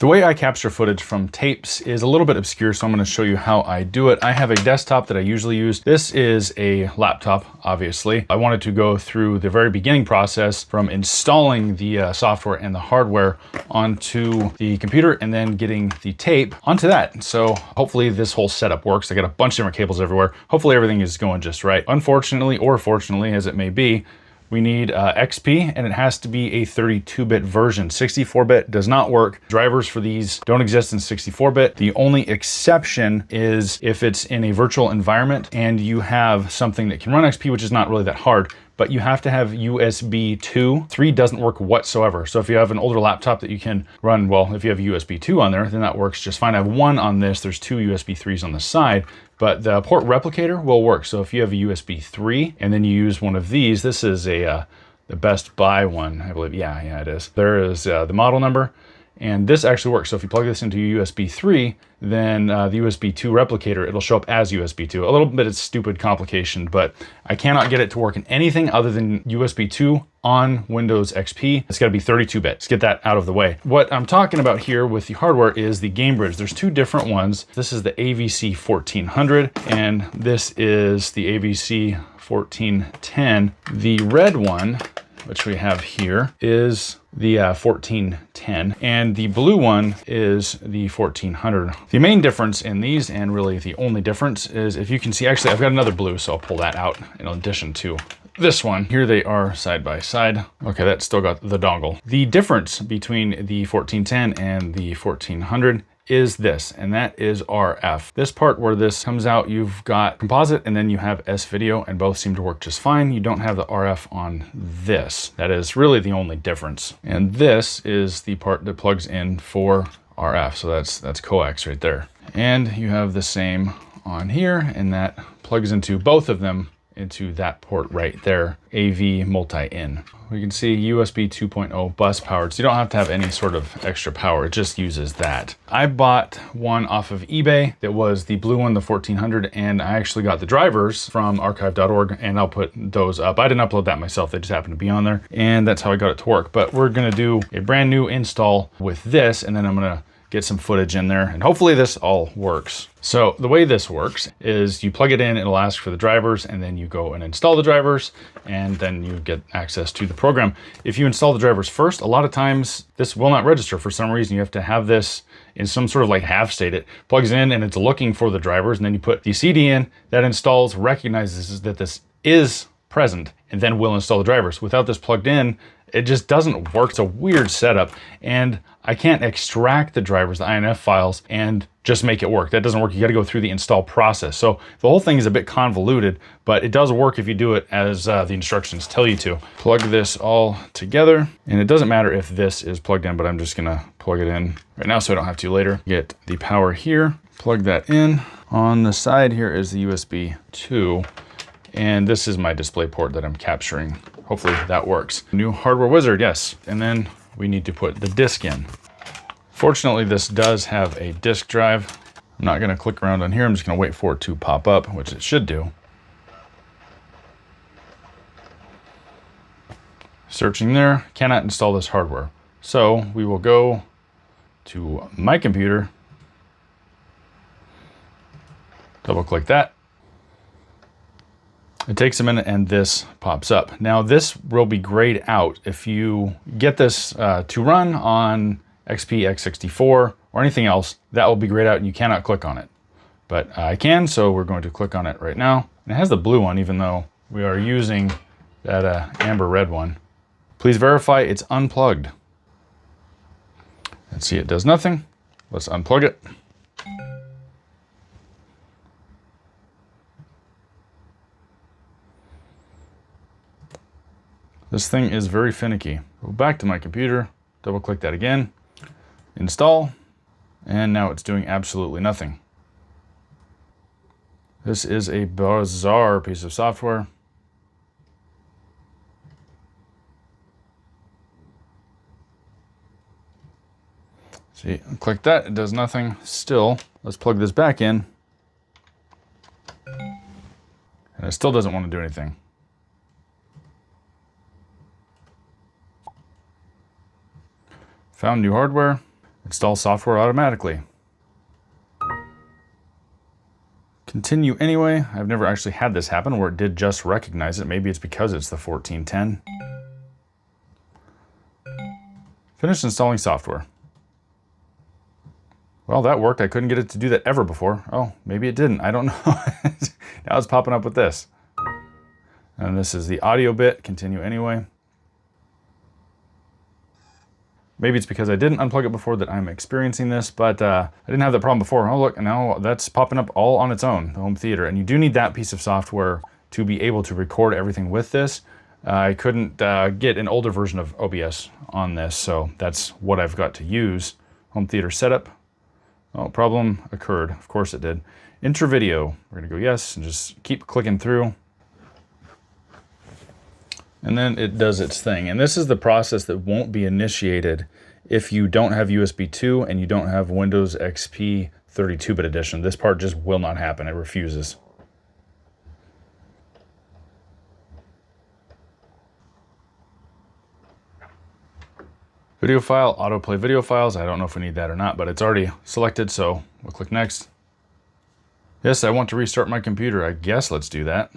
The way I capture footage from tapes is a little bit obscure, so I'm going to show you how I do it. I have a desktop that I usually use. This is a laptop, obviously. I wanted to go through the very beginning process from installing the software and the hardware onto the computer and then getting the tape onto that. So hopefully this whole setup works. I got a bunch of different cables everywhere. Hopefully everything is going just right. Unfortunately, or fortunately, as it may be, we need XP, and it has to be a 32-bit version. 64-bit does not work. Drivers for these don't exist in 64-bit. The only exception is if it's in a virtual environment and you have something that can run XP, which is not really that hard, but you have to have USB 2. 3 doesn't work whatsoever. So if you have an older laptop that you can run, well, if you have USB 2 on there, then that works just fine. I have 1 on this. There's 2 USB 3s on the side, but the port replicator will work. So if you have a USB 3 and then you use one of these, this is the Best Buy one, I believe. Yeah, it is. There is the model number. And this actually works. So if you plug this into USB 3, then the USB 2 replicator, it'll show up as USB 2. A little bit of stupid complication, but I cannot get it to work in anything other than USB 2 on Windows XP. It's gotta be 32-bit. Let's get that out of the way. What I'm talking about here with the hardware is the GameBridge. There's 2 different ones. This is the AVC 1400, and this is the AVC 1410. The red one, which we have here, is the 1410, and the blue one is the 1400. The main difference in these, and really the only difference, is if you can see, actually I've got another blue, so I'll pull that out in addition to this one. Here they are side by side. Okay, that's still got the dongle. The difference between the 1410 and the 1400 is this, and that is RF. This part where this comes out, you've got composite and then you have S-video, and both seem to work just fine. You don't have the RF on this. That is really the only difference. And this is the part that plugs in for RF. So that's coax right there. And you have the same on here, and that plugs into both of them into that port right there, AV multi-in. We can see USB 2.0 bus powered, so you don't have to have any sort of extra power. It just uses that. I bought one off of eBay that was the blue one, the 1400, and I actually got the drivers from archive.org, and I'll put those up. I didn't upload that myself, they just happened to be on there, and that's how I got it to work. But we're gonna do a brand new install with this, and then I'm gonna get some footage in there, and hopefully this all works. So the way this works is you plug it in, it'll ask for the drivers, and then you go and install the drivers, and then you get access to the program. If you install the drivers first, a lot of times this will not register for some reason. You have to have this in some sort of like half state. It plugs in and it's looking for the drivers, and then you put the CD in, that installs, recognizes that this is present, and then will install the drivers. Without this plugged in, it just doesn't work. It's a weird setup, and I can't extract the drivers, the INF files, and just make it work. That doesn't work. You got to go through the install process. So the whole thing is a bit convoluted, but it does work if you do it as the instructions tell you to. Plug this all together, and it doesn't matter if this is plugged in, but I'm just gonna plug it in right now so I don't have to later. Get the power here, plug that in. On the side here is the USB 2, and this is my display port that I'm capturing. Hopefully that works. New hardware wizard, yes. And then we need to put the disk in. Fortunately, this does have a disk drive. I'm not gonna click around on here. I'm just gonna wait for it to pop up, which it should do. Searching there, cannot install this hardware. So we will go to my computer, double click that. It takes a minute and this pops up. Now this will be grayed out. If you get this to run on XP, X64, or anything else, that will be grayed out and you cannot click on it. But I can, so we're going to click on it right now. And it has the blue one, even though we are using that amber red one. Please verify it's unplugged. Let's see, it does nothing. Let's unplug it. This thing is very finicky. Go back to my computer, double click that again, install, and now it's doing absolutely nothing. This is a bizarre piece of software. See, click that, it does nothing. Still, let's plug this back in. And it still doesn't want to do anything. Found new hardware. Install software automatically. Continue anyway. I've never actually had this happen where it did just recognize it. Maybe it's because it's the 1410. Finish installing software. Well, that worked. I couldn't get it to do that ever before. Oh, maybe it didn't. I don't know. Now it's popping up with this. And this is the audio bit. Continue anyway. Maybe it's because I didn't unplug it before that I'm experiencing this, but I didn't have that problem before. Oh, look, now that's popping up all on its own, the home theater. And you do need that piece of software to be able to record everything with this. I couldn't get an older version of OBS on this, so that's what I've got to use. Home theater setup. Oh, problem occurred. Of course it did. Enter video. We're gonna go yes, and just keep clicking through. And then it does its thing. And this is the process that won't be initiated if you don't have USB 2 and you don't have Windows XP 32-bit edition. This part just will not happen. It refuses. Video file, autoplay video files. I don't know if we need that or not, but it's already selected, so we'll click next. Yes, I want to restart my computer. I guess let's do that.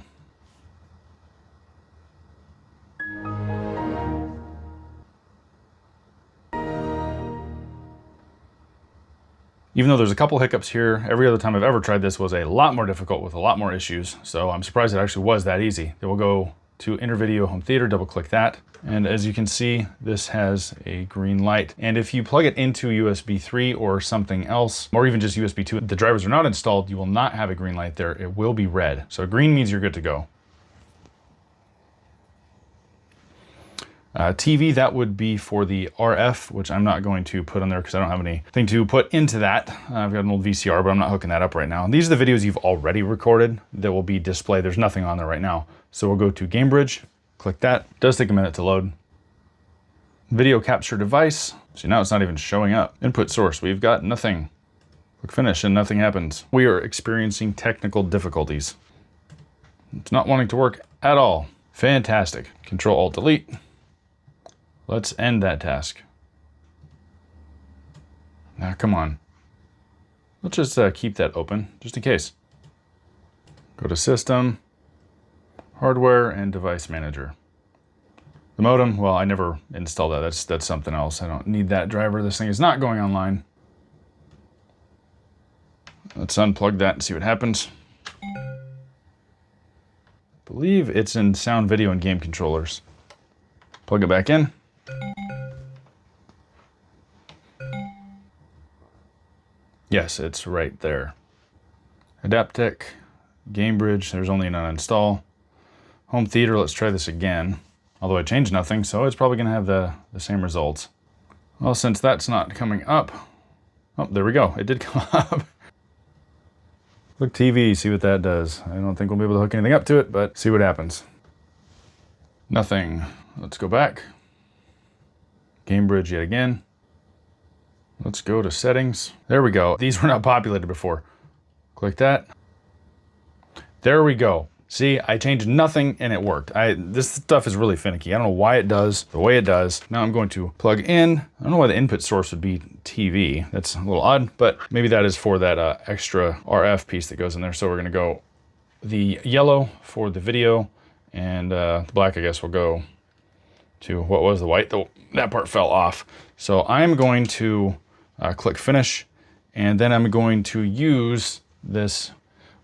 Even though there's a couple hiccups here, every other time I've ever tried this was a lot more difficult with a lot more issues. So I'm surprised it actually was that easy. Then we'll go to Enter Video Home Theater, double click that. And as you can see, this has a green light. And if you plug it into USB 3 or something else, or even just USB 2, the drivers are not installed, you will not have a green light there. It will be red. So green means you're good to go. TV, that would be for the RF, which I'm not going to put on there because I don't have anything to put into that. I've got an old VCR, but I'm not hooking that up right now. These are the videos you've already recorded that will be displayed. There's nothing on there right now. So we'll go to GameBridge, click that. It does take a minute to load. Video capture device. See, now it's not even showing up. Input source, we've got nothing. Click finish and nothing happens. We are experiencing technical difficulties. It's not wanting to work at all. Fantastic. Control Alt Delete. Let's end that task. Now, come on. Let's just keep that open, just in case. Go to System, Hardware, and Device Manager. The modem, well, I never installed that. That's something else. I don't need that driver. This thing is not going online. Let's unplug that and see what happens. I believe it's in sound, video, and game controllers. Plug it back in. Yes, it's right there. Adaptec, GameBridge, there's only an uninstall. Home theater, let's try this again. Although I changed nothing, so it's probably gonna have the same results. Well, since that's not coming up, oh, there we go, it did come up. Click TV, see what that does. I don't think we'll be able to hook anything up to it, but see what happens. Nothing. Let's go back. GameBridge yet again. Let's go to settings. There we go. These were not populated before. Click that. There we go. See, I changed nothing and it worked. This stuff is really finicky. I don't know why it does the way it does. Now I'm going to plug in. I don't know why the input source would be TV. That's a little odd, but maybe that is for that extra RF piece that goes in there. So we're gonna go the yellow for the video, and the black, I guess, will go to what was the white, though that part fell off. So I'm going to click finish, and then I'm going to use this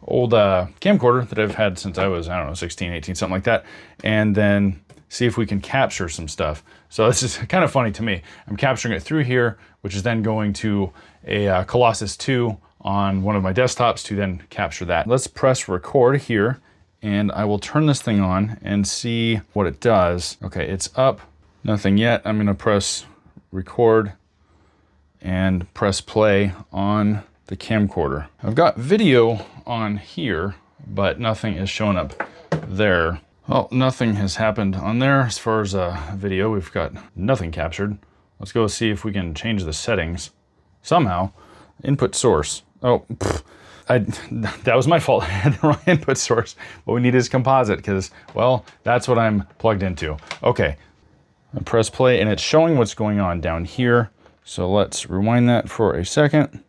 old camcorder that I've had since I was, I don't know, 16, 18, something like that, and then see if we can capture some stuff. So this is kind of funny to me. I'm capturing it through here, which is then going to a Colossus 2 on one of my desktops to then capture that. Let's press record here, and I will turn this thing on and see what it does. Okay, it's up, nothing yet. I'm gonna press record and press play on the camcorder. I've got video on here, but nothing is showing up there. Well, nothing has happened on there as far as video. We've got nothing captured. Let's go see if we can change the settings somehow. Input source. Oh, that was my fault. I had the wrong input source. What we need is composite because, well, that's what I'm plugged into. Okay, I press play and it's showing what's going on down here. So let's rewind that for a second.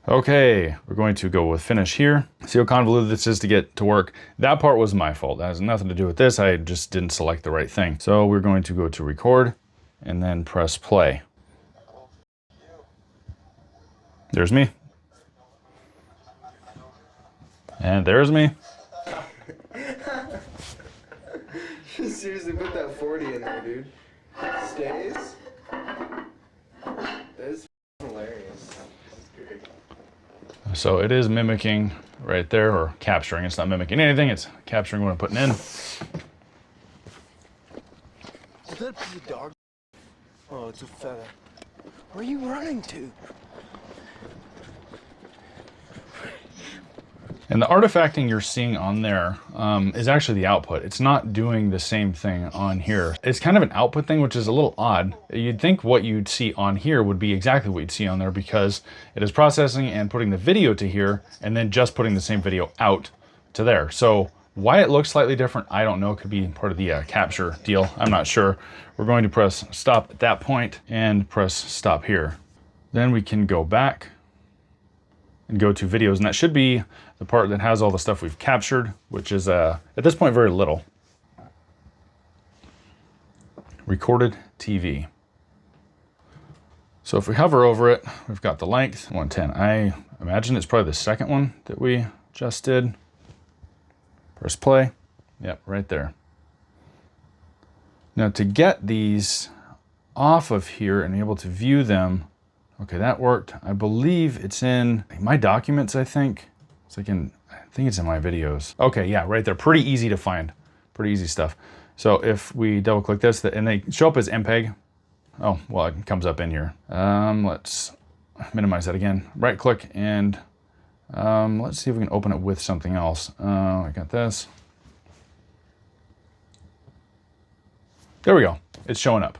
Okay, we're going to go with finish here. See how convoluted this is to get to work? That part was my fault. That has nothing to do with this. I just didn't select the right thing. So we're going to go to record and then press play. There's me. And there's me. Seriously, put that 40 in there, dude. Stays? That is hilarious. So it is mimicking right there, or capturing. It's not mimicking anything, it's capturing what I'm putting in. Is that a piece of dog? Oh, it's a feta. Where are you running to? And the artifacting you're seeing on there is actually the output. It's not doing the same thing on here. It's kind of an output thing, which is a little odd. You'd think what you'd see on here would be exactly what you'd see on there, because it is processing and putting the video to here and then just putting the same video out to there. So why it looks slightly different, I don't know. It could be part of the capture deal. I'm not sure. We're going to press stop at that point and press stop here. Then we can go back and go to videos, and that should be the part that has all the stuff we've captured, which is at this point very little. Recorded TV. So if we hover over it, we've got the length 110. I imagine it's probably the second one that we just did. Press play. Yep, right there. Now to get these off of here and able to view them, okay, that worked. I believe it's in my documents, I think. I think it's in my videos. Okay, yeah, right there. Pretty easy to find. Pretty easy stuff. So if we double click this, and they show up as MPEG. Oh, well, it comes up in here. Let's minimize that again. Right click and let's see if we can open it with something else. I got this. There we go. It's showing up.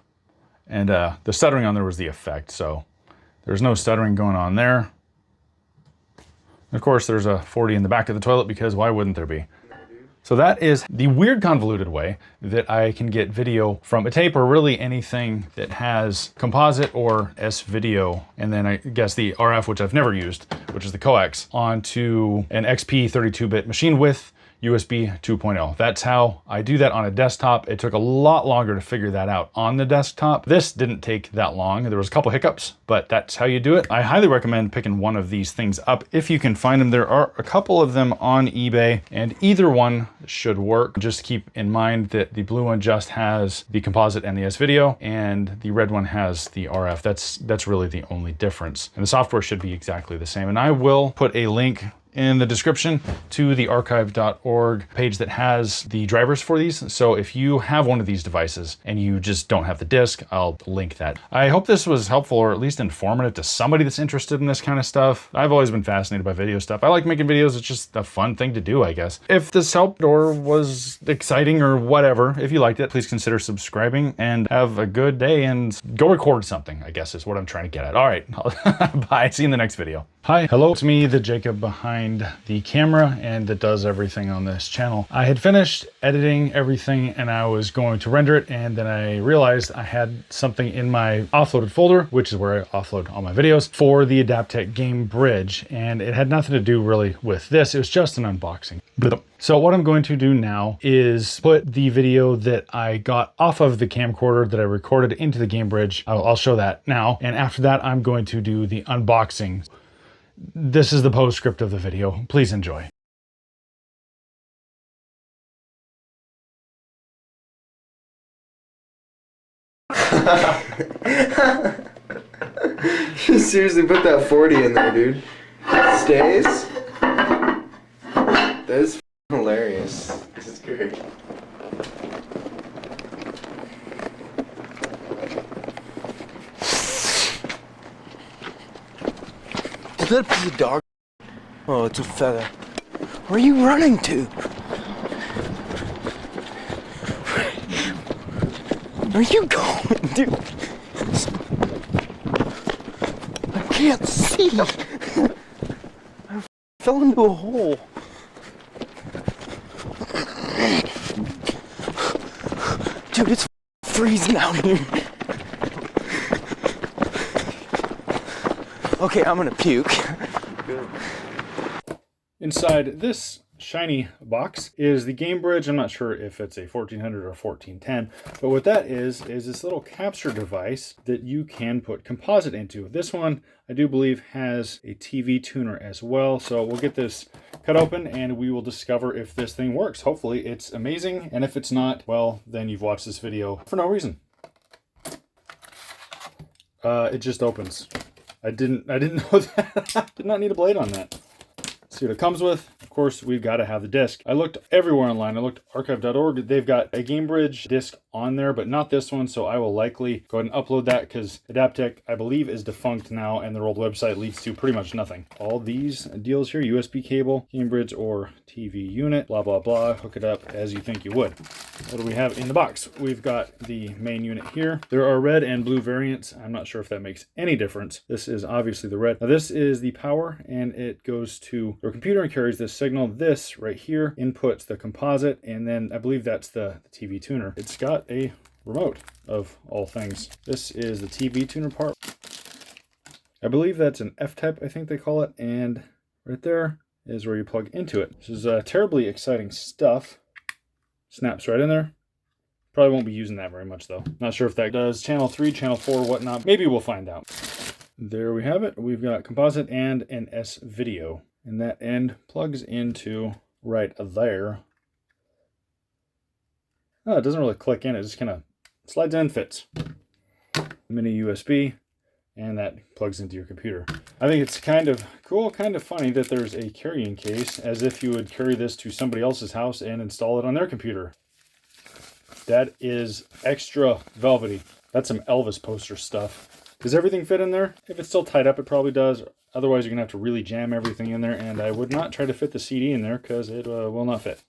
And the stuttering on there was the effect, so there's no stuttering going on there. Of course, there's a 40 in the back of the toilet, because why wouldn't there be? So that is the weird convoluted way that I can get video from a tape, or really anything that has composite or S-video, and then I guess the RF, which I've never used, which is the coax, onto an XP 32-bit machine with USB 2.0. That's how I do that on a desktop. It took a lot longer to figure that out on the desktop. This didn't take that long. There was a couple hiccups, but that's how you do it. I highly recommend picking one of these things up if you can find them. There are a couple of them on eBay, and either one should work. Just keep in mind that the blue one just has the composite and the S-video, and the red one has the RF. That's really the only difference. And the software should be exactly the same. And I will put a link in the description to the archive.org page that has the drivers for these. So if you have one of these devices and you just don't have the disc, I'll link that. I hope this was helpful, or at least informative to somebody that's interested in this kind of stuff. I've always been fascinated by video stuff. I like making videos. It's just a fun thing to do, I guess. If this helped or was exciting or whatever, if you liked it, please consider subscribing, and have a good day, and go record something, I guess is what I'm trying to get at. All right, bye. See you in the next video. Hi, hello, it's me, the Jacob behind the camera and that does everything on this channel. I had finished editing everything and I was going to render it, and then I realized I had something in my offloaded folder, which is where I offload all my videos, for the Adaptec GameBridge, and it had nothing to do really with this. It was just an unboxing. So what I'm going to do now is put the video that I got off of the camcorder that I recorded into the GameBridge. I'll show that now, and after that I'm going to do the unboxing. This is the postscript of the video. Please enjoy. Seriously, put that 40 in there, dude. Stays? That is hilarious. This is great. Is that a piece of dog? Oh, it's a feta. Where are you running to? Where are you going, dude? I can't see. I fell into a hole. Dude, it's freezing out here. Okay, I'm gonna puke. Inside this shiny box is the GameBridge. I'm not sure if it's a 1400 or 1410, but what that is this little capture device that you can put composite into. This one, I do believe, has a TV tuner as well. So we'll get this cut open and we will discover if this thing works. Hopefully it's amazing. And if it's not, well, then you've watched this video for no reason. It just opens. I didn't know that. Did not need a blade on that. Let's see what it comes with. Of course, we've got to have the disc. I looked everywhere online. I looked archive.org. They've got a GameBridge disc on there, but not this one. So I will likely go ahead and upload that because Adaptec, I believe, is defunct now and their old website leads to pretty much nothing. All these deals here, USB cable, GameBridge or TV unit, blah, blah, blah. Hook it up as you think you would. What do we have in the box? We've got the main unit here. There are red and blue variants. I'm not sure if that makes any difference. This is obviously the red. Now this is the power and it goes to your computer and carries this signal. This right here inputs the composite and then I believe that's the TV tuner. It's got a remote of all things. This is the TV tuner part. I believe that's an F-type, I think they call it. And right there is where you plug into it. This is terribly exciting stuff. Snaps right in there. Probably won't be using that very much though. Not sure if that does channel 3, channel 4, whatnot. Maybe we'll find out. There we have it. We've got composite and an S-video. And that end plugs into right there. Oh, it doesn't really click in. It just kind of slides in and fits. Mini USB. And that plugs into your computer. I think it's kind of cool, kind of funny that there's a carrying case, as if you would carry this to somebody else's house and install it on their computer. That is extra velvety. That's some Elvis poster stuff. Does everything fit in there? If it's still tied up, it probably does. Otherwise, you're going to have to really jam everything in there, and I would not try to fit the CD in there because it will not fit.